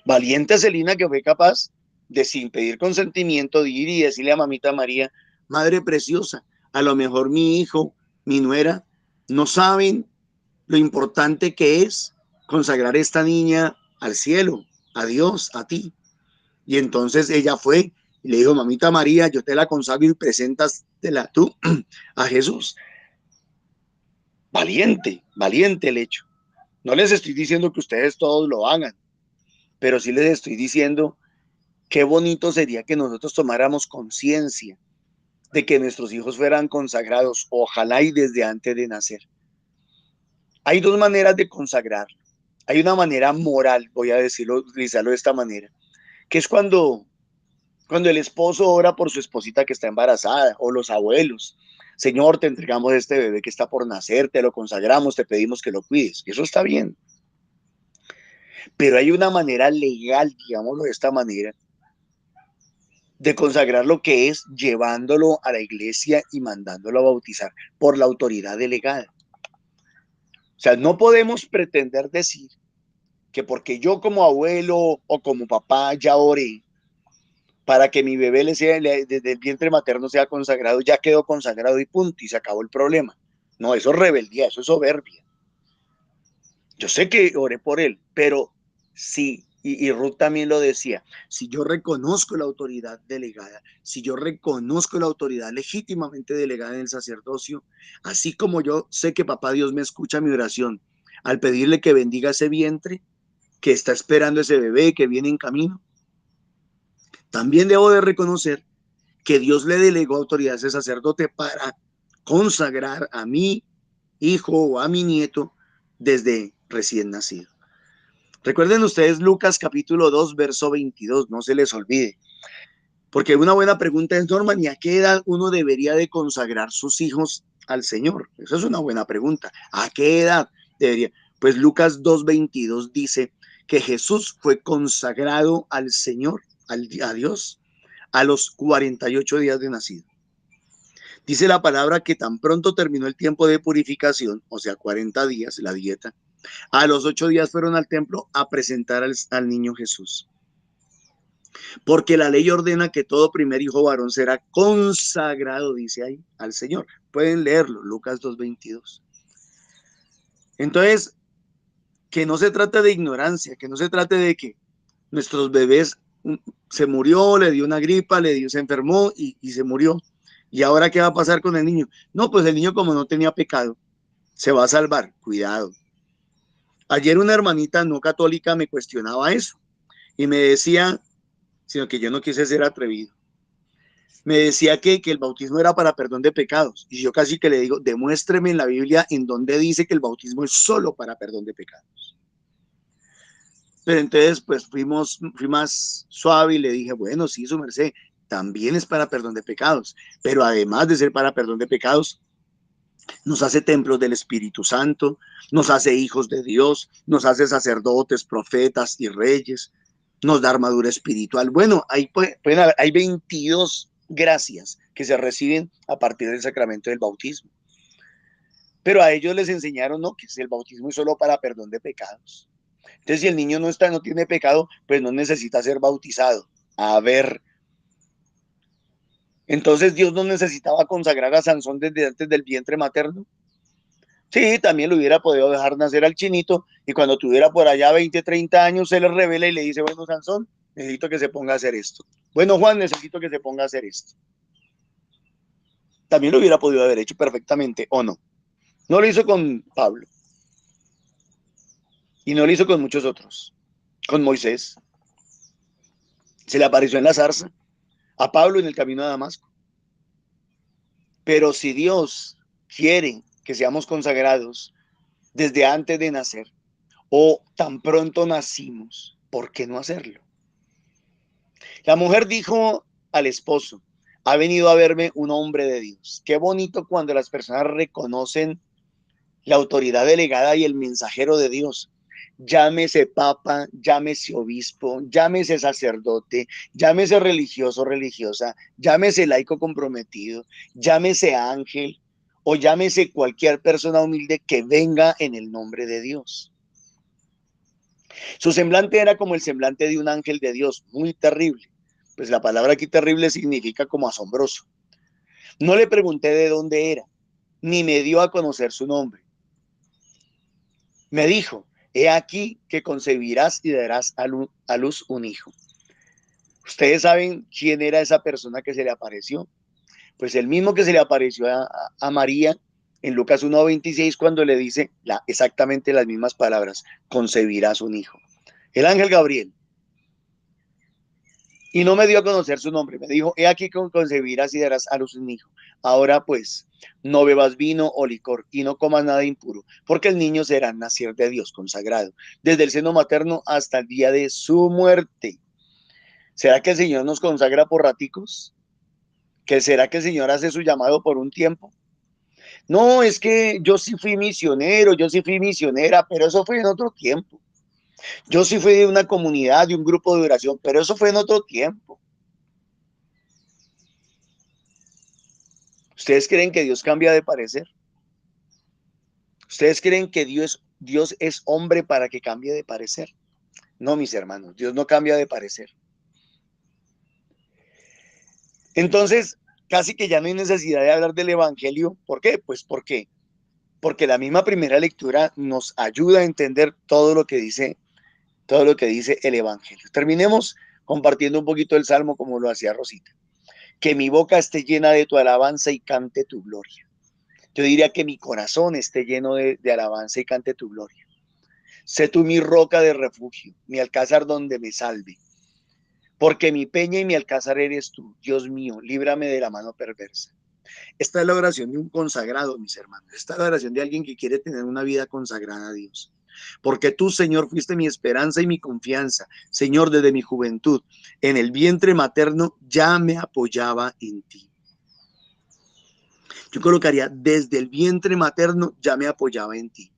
Valiente Celina, que fue capaz de, sin pedir consentimiento, de ir y decirle a mamita María, Madre Preciosa, a lo mejor mi hijo, mi nuera, no saben lo importante que es consagrar a esta niña al cielo, a Dios, a ti. Y entonces ella fue y le dijo, mamita María, yo te la consagro y preséntatela tú a Jesús. Valiente, valiente el hecho. No les estoy diciendo que ustedes todos lo hagan, pero sí les estoy diciendo qué bonito sería que nosotros tomáramos conciencia de que nuestros hijos fueran consagrados, ojalá y desde antes de nacer. Hay 2 maneras de consagrar. Hay una manera moral, voy a utilizarlo de esta manera, que es cuando el esposo ora por su esposita que está embarazada, o los abuelos. Señor, te entregamos este bebé que está por nacer, te lo consagramos, te pedimos que lo cuides. Eso está bien. Pero hay una manera legal, digámoslo de esta manera, de consagrar lo que es llevándolo a la iglesia y mandándolo a bautizar por la autoridad delegada. O sea, no podemos pretender decir que porque yo como abuelo o como papá ya oré para que mi bebé desde el vientre materno sea consagrado, ya quedó consagrado y punto, y se acabó el problema. No, eso es rebeldía, eso es soberbia. Yo sé que oré por él, pero sí, y Ruth también lo decía, si yo reconozco la autoridad delegada, si yo reconozco la autoridad legítimamente delegada en el sacerdocio, así como yo sé que papá Dios me escucha mi oración al pedirle que bendiga ese vientre, que está esperando ese bebé, que viene en camino, también debo de reconocer que Dios le delegó autoridad a ese sacerdote para consagrar a mi hijo o a mi nieto desde recién nacido. Recuerden ustedes Lucas capítulo 2, verso 22, no se les olvide. Porque una buena pregunta es, Norman, ¿y a qué edad uno debería de consagrar sus hijos al Señor? Esa es una buena pregunta. ¿A qué edad debería? Pues Lucas 2:22 dice que Jesús fue consagrado al Señor, a Dios, a los 48 días de nacido. Dice la palabra que tan pronto terminó el tiempo de purificación, o sea, 40 días, la dieta, a los 8 días fueron al templo a presentar al niño Jesús. Porque la ley ordena que todo primer hijo varón será consagrado, dice ahí, al Señor. Pueden leerlo, Lucas 2:22. Entonces, que no se trate de ignorancia, que no se trate de que nuestros bebés se murió, le dio una gripa, se enfermó y se murió. ¿Y ahora qué va a pasar con el niño? No, pues el niño como no tenía pecado, se va a salvar. Cuidado. Ayer una hermanita no católica me cuestionaba eso y me decía, sino que yo no quise ser atrevido, me decía que el bautismo era para perdón de pecados. Y yo casi que le digo, demuéstreme en la Biblia en donde dice que el bautismo es solo para perdón de pecados. Pero entonces pues fui más suave y le dije, bueno, sí, su merced, también es para perdón de pecados, pero además de ser para perdón de pecados, nos hace templos del Espíritu Santo, nos hace hijos de Dios, nos hace sacerdotes, profetas y reyes, nos da armadura espiritual. Bueno, hay 22 gracias que se reciben a partir del sacramento del bautismo. Pero a ellos les enseñaron, no, que el bautismo es solo para perdón de pecados. Entonces, si el niño no tiene pecado, pues no necesita ser bautizado. A ver, entonces Dios no necesitaba consagrar a Sansón desde antes del vientre materno. Sí, también lo hubiera podido dejar nacer al chinito y cuando tuviera por allá 20, 30 años se le revela y le dice, bueno, Sansón, necesito que se ponga a hacer esto. Bueno, Juan, necesito que se ponga a hacer esto. También lo hubiera podido haber hecho perfectamente, ¿o no? No lo hizo con Pablo. Y no lo hizo con muchos otros. Con Moisés. Se le apareció en la zarza. A Pablo en el camino a Damasco. Pero si Dios quiere que seamos consagrados desde antes de nacer o tan pronto nacimos, ¿por qué no hacerlo? La mujer dijo al esposo, ha venido a verme un hombre de Dios. Qué bonito cuando las personas reconocen la autoridad delegada y el mensajero de Dios. Llámese papa, llámese obispo, llámese sacerdote, llámese religioso, religiosa, llámese laico comprometido, llámese ángel o llámese cualquier persona humilde que venga en el nombre de Dios. Su semblante era como el semblante de un ángel de Dios, muy terrible. Pues la palabra aquí terrible significa como asombroso. No le pregunté de dónde era, ni me dio a conocer su nombre. Me dijo, he aquí que concebirás y darás a luz un hijo. ¿Ustedes saben quién era esa persona que se le apareció? Pues el mismo que se le apareció a María en Lucas 1:26 cuando le dice exactamente las mismas palabras, concebirás un hijo. El ángel Gabriel. Y no me dio a conocer su nombre, me dijo, he aquí que concebirás y darás a luz un hijo. Ahora pues, no bebas vino o licor y no comas nada impuro, porque el niño será nacer de Dios consagrado, desde el seno materno hasta el día de su muerte. ¿Será que el Señor nos consagra por raticos? ¿Será que el Señor hace su llamado por un tiempo? No, es que yo sí fui misionero, yo sí fui misionera, pero eso fue en otro tiempo. Yo sí fui de una comunidad, de un grupo de oración, pero eso fue en otro tiempo. ¿Ustedes creen que Dios cambia de parecer? ¿Ustedes creen que Dios es hombre para que cambie de parecer? No, mis hermanos, Dios no cambia de parecer. Entonces, casi que ya no hay necesidad de hablar del evangelio. ¿Por qué? Pues porque la misma primera lectura nos ayuda a entender todo lo que dice el evangelio. Terminemos compartiendo un poquito el salmo como lo hacía Rosita. Que mi boca esté llena de tu alabanza y cante tu gloria. Yo diría que mi corazón esté lleno de alabanza y cante tu gloria. Sé tú mi roca de refugio, mi alcázar donde me salve. Porque mi peña y mi alcázar eres tú, Dios mío, líbrame de la mano perversa. Esta es la oración de un consagrado, mis hermanos. Esta es la oración de alguien que quiere tener una vida consagrada a Dios. Porque tú, Señor, fuiste mi esperanza y mi confianza. Señor, desde mi juventud, en el vientre materno ya me apoyaba en ti. Yo colocaría, desde el vientre materno ya me apoyaba en ti.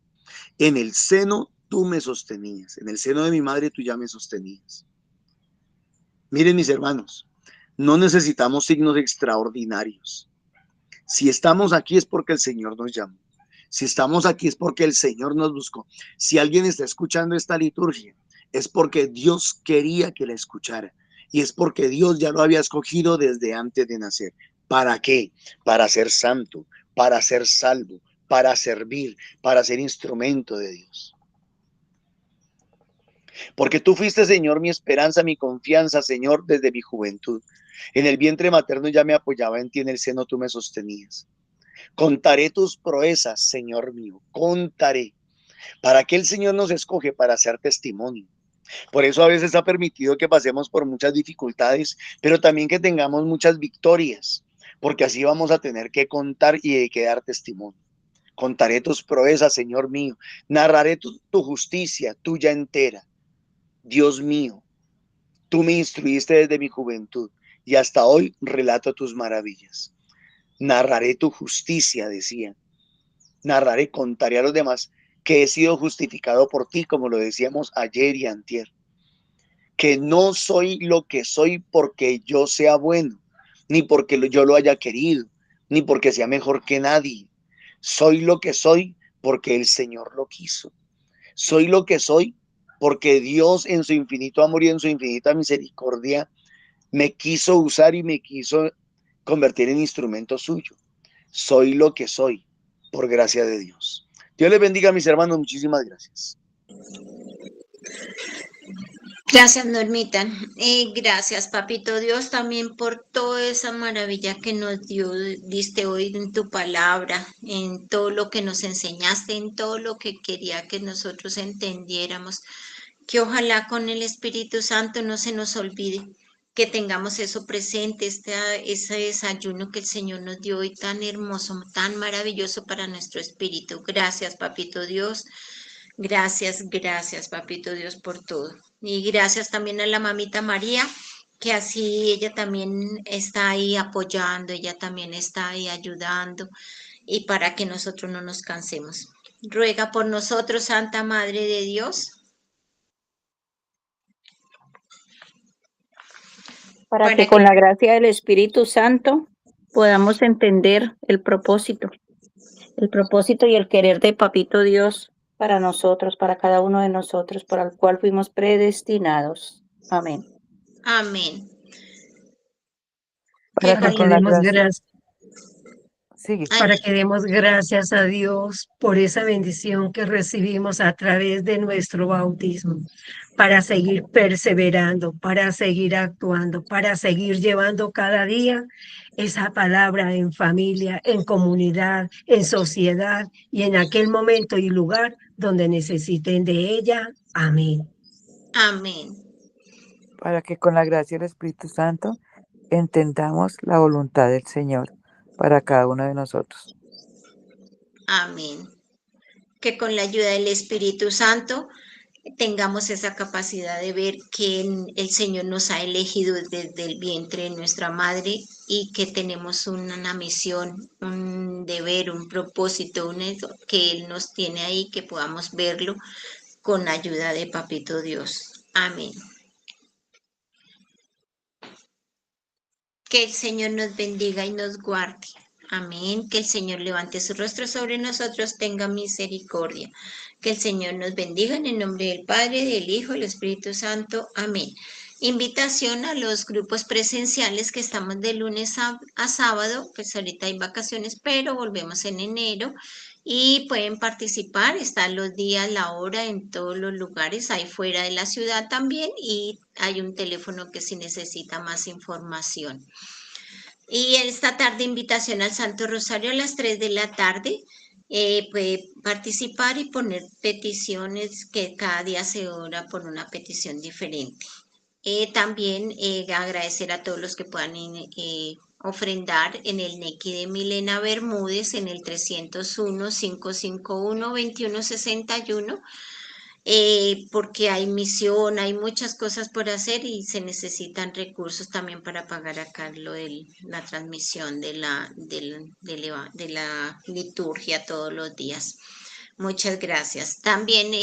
En el seno tú me sostenías. En el seno de mi madre tú ya me sostenías. Miren, mis hermanos, no necesitamos signos extraordinarios. Si estamos aquí es porque el Señor nos llamó. Si estamos aquí es porque el Señor nos buscó. Si alguien está escuchando esta liturgia, es porque Dios quería que la escuchara. Y es porque Dios ya lo había escogido desde antes de nacer. ¿Para qué? Para ser santo, para ser salvo, para servir, para ser instrumento de Dios. Porque tú fuiste, Señor, mi esperanza, mi confianza, Señor, desde mi juventud. En el vientre materno ya me apoyaba en ti, en el seno tú me sostenías. Contaré tus proezas, Señor mío, contaré. ¿Para qué el Señor nos escoge? Para hacer testimonio. Por eso a veces ha permitido que pasemos por muchas dificultades, pero también que tengamos muchas victorias, porque así vamos a tener que contar y que dar testimonio. Contaré tus proezas, Señor mío. Narraré tu justicia, tuya entera. Dios mío, tú me instruiste desde mi juventud y hasta hoy relato tus maravillas. Narraré tu justicia, decía. Narraré, contaré a los demás que he sido justificado por ti, como lo decíamos ayer y antier. Que no soy lo que soy porque yo sea bueno, ni porque yo lo haya querido, ni porque sea mejor que nadie. Soy lo que soy porque el Señor lo quiso. Soy lo que soy porque Dios en su infinito amor y en su infinita misericordia me quiso usar y me quiso convertir en instrumento suyo. Soy lo que soy por gracia de Dios. Dios les bendiga, mis hermanos. Muchísimas gracias. Gracias, Normita. Gracias, Papito Dios, también por toda esa maravilla que nos diste hoy en tu palabra, en todo lo que nos enseñaste, en todo lo que quería que nosotros entendiéramos. Que ojalá con el Espíritu Santo no se nos olvide, que tengamos eso presente, ese desayuno que el Señor nos dio hoy tan hermoso, tan maravilloso para nuestro espíritu. Gracias, Papito Dios. Gracias, Papito Dios, por todo. Y gracias también a la mamita María, que así ella también está ahí apoyando, ella también está ahí ayudando, y para que nosotros no nos cansemos. Ruega por nosotros, Santa Madre de Dios, Para que con la gracia del Espíritu Santo podamos entender el propósito y el querer de Papito Dios para nosotros, para cada uno de nosotros, para el cual fuimos predestinados. Amén. Amén. Para que con la gracia, sigue. Para que demos gracias a Dios por esa bendición que recibimos a través de nuestro bautismo, para seguir perseverando, para seguir actuando, para seguir llevando cada día esa palabra en familia, en comunidad, en sociedad y en aquel momento y lugar donde necesiten de ella. Amén. Amén. Para que con la gracia del Espíritu Santo entendamos la voluntad del Señor para cada uno de nosotros. Amén. Que con la ayuda del Espíritu Santo tengamos esa capacidad de ver que el Señor nos ha elegido desde el vientre de nuestra madre y que tenemos una misión, un deber, un propósito, que Él nos tiene ahí, que podamos verlo con ayuda de Papito Dios. Amén. Que el Señor nos bendiga y nos guarde. Amén. Que el Señor levante su rostro sobre nosotros, tenga misericordia. Que el Señor nos bendiga en el nombre del Padre, del Hijo y del Espíritu Santo. Amén. Invitación a los grupos presenciales que estamos de lunes a sábado, pues ahorita hay vacaciones, pero volvemos en enero y pueden participar, están los días, la hora en todos los lugares, ahí fuera de la ciudad también, y hay un teléfono que si necesita más información. Y esta tarde invitación al Santo Rosario a las 3 de la tarde. Puede participar y poner peticiones, que cada día se ora por una petición diferente. También agradecer a todos los que puedan ofrendar en el Nequi de Milena Bermúdez en el 301-551-2161. porque hay misión, hay muchas cosas por hacer y se necesitan recursos también para pagar acá lo de la transmisión de de la liturgia todos los días. Muchas gracias. También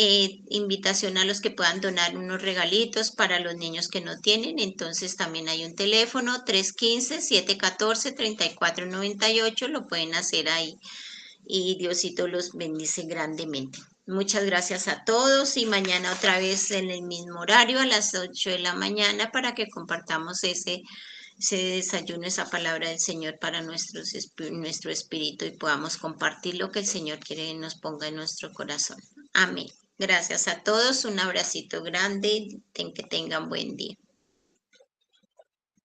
invitación a los que puedan donar unos regalitos para los niños que no tienen. Entonces también hay un teléfono 315-714-3498. Lo pueden hacer ahí y Diosito los bendice grandemente. Muchas gracias a todos y mañana otra vez en el mismo horario a las 8 de la mañana para que compartamos ese desayuno, esa palabra del Señor para nuestro espíritu y podamos compartir lo que el Señor quiere que nos ponga en nuestro corazón. Amén. Gracias a todos, un abracito grande, que tengan buen día.